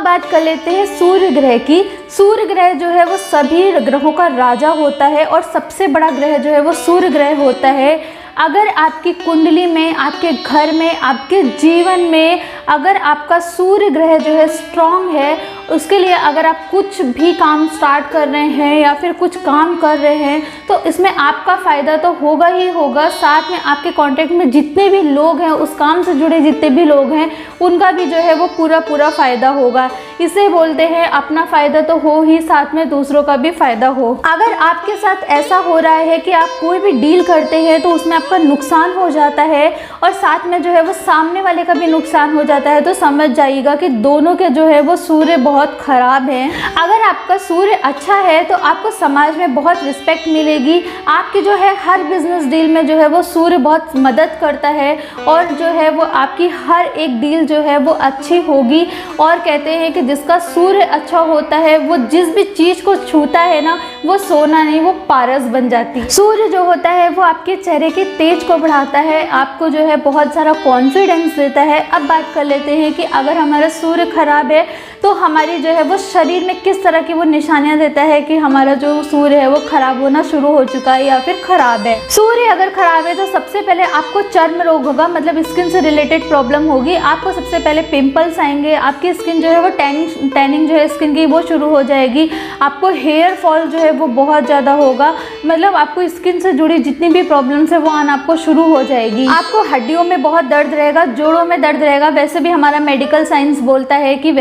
बात कर लेते हैं सूर्य ग्रह की। सूर्य ग्रह जो है वो सभी ग्रहों का राजा होता है और सबसे बड़ा ग्रह जो है वो सूर्य ग्रह होता है। अगर आपकी कुंडली में, आपके घर में, आपके जीवन में अगर आपका सूर्य ग्रह जो है स्ट्रांग है, उसके लिए अगर आप कुछ भी काम स्टार्ट कर रहे हैं या फिर कुछ काम कर रहे हैं तो इसमें आपका फ़ायदा तो होगा ही होगा, साथ में आपके कांटेक्ट में जितने भी लोग हैं, उस काम से जुड़े जितने भी लोग हैं, उनका भी जो है वो पूरा फ़ायदा होगा। इसे बोलते हैं अपना फ़ायदा तो हो ही, साथ में दूसरों का भी फ़ायदा हो। अगर आपके साथ ऐसा हो रहा है कि आप कोई भी डील करते हैं तो उसमें आपका नुकसान हो जाता है और साथ में जो है वो सामने वाले का भी नुकसान हो जाता है, तो समझ जाइएगा कि दोनों के जो है वो सूर्य बहुत ख़राब हैं। अगर आपका सूर्य अच्छा है तो आपको समाज में बहुत रिस्पेक्ट मिलेगी। आपकी जो है हर बिजनेस डील में जो है वो सूर्य बहुत मदद करता है और जो है वो आपकी हर एक डील जो है वो अच्छी होगी। और कहते हैं कि जिसका सूर्य अच्छा होता है वो जिस भी चीज़ को छूता है ना, वो सोना नहीं, वो पारस बन जाती है। सूर्य जो होता है वो आपके चेहरे के तेज को बढ़ाता है, आपको जो है बहुत सारा कॉन्फिडेंस देता है। अब बात कर लेते हैं कि अगर हमारा सूर्य खराब है तो हमारी जो है वो शरीर में किस तरह की वो निशानियां देता है कि हमारा जो सूर्य है वो खराब होना शुरू हो चुका है या फिर खराब है। सूर्य अगर खराब है तो सबसे पहले आपको चर्म रोग होगा, मतलब स्किन से रिलेटेड प्रॉब्लम होगी। आपको सबसे पहले पिंपल्स आएंगे, आपकी स्किन जो है वो टैनिंग जो है स्किन की वो शुरू हो जाएगी। आपको हेयर फॉल जो है वो बहुत ज़्यादा होगा, मतलब आपको स्किन से जुड़ी जितनी भी प्रॉब्लम्स है वो आना आपको शुरू हो जाएगी। आपको हड्डियों में बहुत दर्द रहेगा, जोड़ों में दर्द रहेगा। वैसे भी हमारा मेडिकल साइंस बोलता है कि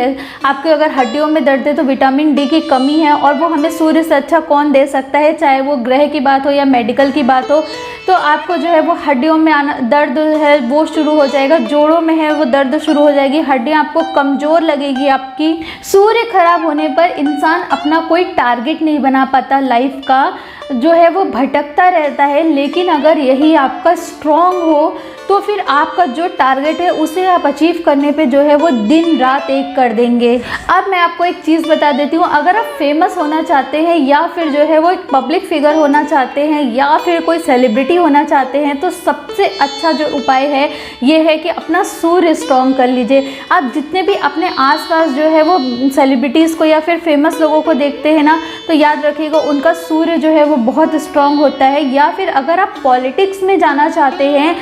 आपके अगर हड्डियों में दर्द है तो विटामिन डी की कमी है और वो हमें सूर्य से अच्छा कौन दे सकता है, चाहे वो ग्रह की बात हो या मेडिकल की बात हो। तो आपको जो है वो हड्डियों में आना दर्द है वो शुरू हो जाएगा, जोड़ों में है वो दर्द शुरू हो जाएगी, हड्डियां आपको कमज़ोर लगेगी आपकी। सूर्य खराब होने पर इंसान अपना कोई टारगेट नहीं बना पाता, लाइफ का जो है वो भटकता रहता है। लेकिन अगर यही आपका स्ट्रॉन्ग हो तो फिर आपका जो टारगेट है उसे आप अचीव करने पे जो है वो दिन रात एक कर देंगे। अब मैं आपको एक चीज़ बता देती हूँ, अगर आप फेमस होना चाहते हैं या फिर जो है वो एक पब्लिक फिगर होना चाहते हैं या फिर कोई सेलिब्रिटी होना चाहते हैं तो सबसे अच्छा जो उपाय है ये है कि अपना सूर्य स्ट्रॉन्ग कर लीजिए। आप जितने भी अपने आसपास जो है वो सेलिब्रिटीज़ को या फिर फेमस लोगों को देखते हैं ना, तो याद रखिएगा उनका सूर्य जो है वो बहुत स्ट्रॉन्ग होता है। या फिर अगर आप पॉलिटिक्स में जाना चाहते हैं,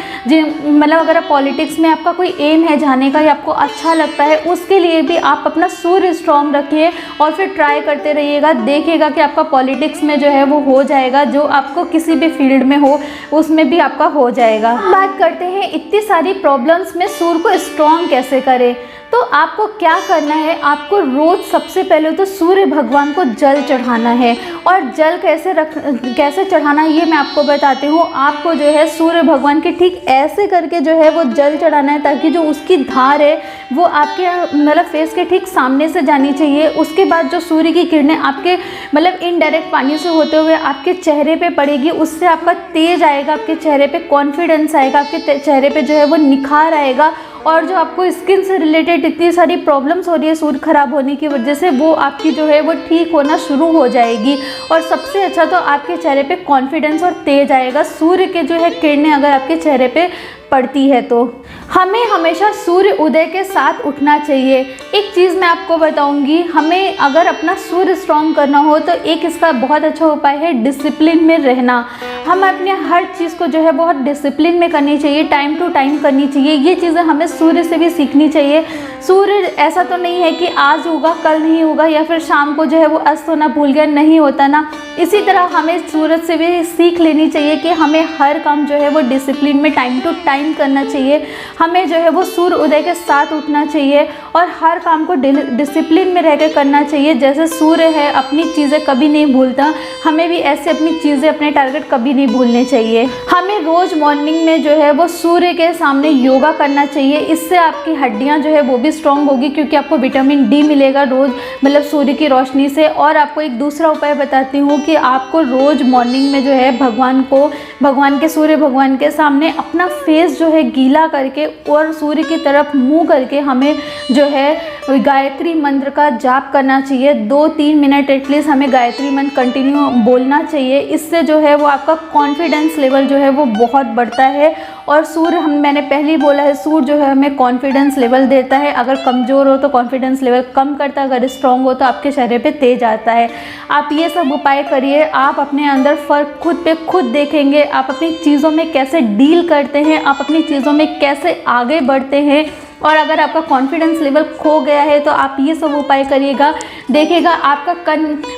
मतलब अगर आप पॉलिटिक्स में आपका कोई एम है जाने का या आपको अच्छा लगता है, उसके लिए भी आप अपना सूर्य स्ट्रॉन्ग रखिए और फिर ट्राई करते रहिएगा। देखिएगा कि आपका पॉलिटिक्स में जो है वो हो जाएगा, जो आपको किसी भी फील्ड में हो उसमें भी आपका हो जाएगा। बात करते हैं इतनी सारी प्रॉब्लम्स में सूर्य को स्ट्रॉन्ग कैसे करें। तो आपको क्या करना है, आपको रोज़ सबसे पहले तो सूर्य भगवान को जल चढ़ाना है। और जल कैसे चढ़ाना है ये मैं आपको बताती हूँ। आपको जो है सूर्य भगवान के ठीक ऐसे करके जो है वो जल चढ़ाना है ताकि जो उसकी धार है वो आपके मतलब फेस के ठीक सामने से जानी चाहिए। उसके बाद जो सूर्य की किरणें आपके मतलब इनडायरेक्ट पानी से होते हुए आपके चेहरे पे पड़ेगी, उससे आपका तेज आएगा, आपके चेहरे पे कॉन्फिडेंस आएगा, आपके चेहरे पे जो है वो निखार आएगा। और जो आपको स्किन से रिलेटेड इतनी सारी प्रॉब्लम्स हो रही है सूर्य खराब होने की वजह से, वो आपकी जो है वो ठीक होना शुरू हो जाएगी। और सबसे अच्छा तो आपके चेहरे पे कॉन्फिडेंस और तेज आएगा सूर्य के जो है किरणें अगर आपके चेहरे पे पड़ती है। तो हमें हमेशा सूर्य उदय के साथ उठना चाहिए। एक चीज़ मैं आपको बताऊंगी, हमें अगर अपना सूर्य स्ट्रॉन्ग करना हो तो एक इसका बहुत अच्छा उपाय है डिसिप्लिन में रहना। हम अपने हर चीज़ को जो है बहुत डिसिप्लिन में करनी चाहिए, टाइम टू टाइम करनी चाहिए। ये चीज़ें हमें सूर्य से भी सीखनी चाहिए। सूर्य ऐसा तो नहीं है कि आज होगा कल नहीं होगा या फिर शाम को जो है वो अस्त होना भूल गया, नहीं होता ना। इसी तरह हमें सूरज से भी सीख लेनी चाहिए कि हमें हर काम जो है वो डिसिप्लिन में टाइम टू टाइम करना चाहिए। हमें जो है वो सूर्य उदय के साथ उठना चाहिए और हर काम को डिसिप्लिन में रह कर करना चाहिए। जैसे सूर्य है अपनी चीज़ें कभी नहीं भूलता, हमें भी ऐसे अपनी चीज़ें अपने टारगेट कभी नहीं भूलने चाहिए। हमें रोज़ मॉर्निंग में जो है वो सूर्य के सामने योगा करना चाहिए। इससे आपकी हड्डियाँ जो है वो भी स्ट्रॉन्ग होगी क्योंकि आपको विटामिन डी मिलेगा रोज़ मतलब सूर्य की रोशनी से। और आपको एक दूसरा उपाय बताती हूँ कि आपको रोज़ मॉर्निंग में जो है भगवान के सूर्य भगवान के सामने अपना फेस जो है गीला करके और सूर्य की तरफ मुंह करके हमें जो है गायत्री मंत्र का जाप करना चाहिए। 2-3 मिनट एटलीस्ट हमें गायत्री मंत्र कंटिन्यू बोलना चाहिए। इससे जो है वो आपका कॉन्फिडेंस लेवल जो है वो बहुत बढ़ता है और सूर्य मैंने पहले ही बोला है, सूर्य जो है हमें कॉन्फिडेंस लेवल देता है। अगर कमज़ोर हो तो कॉन्फिडेंस लेवल कम करता है, अगर स्ट्रॉन्ग हो तो आपके चेहरे पे तेज आता है। आप ये सब उपाय करिए, आप अपने अंदर फ़र्क खुद पे खुद देखेंगे। आप अपनी चीज़ों में कैसे डील करते हैं, आप अपनी चीज़ों में कैसे आगे बढ़ते हैं। और अगर आपका कॉन्फिडेंस लेवल खो गया है तो आप ये सब उपाय करिएगा, देखिएगा आपका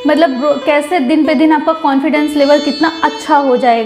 मतलब कैसे दिन पे दिन आपका कॉन्फिडेंस लेवल कितना अच्छा हो जाएगा।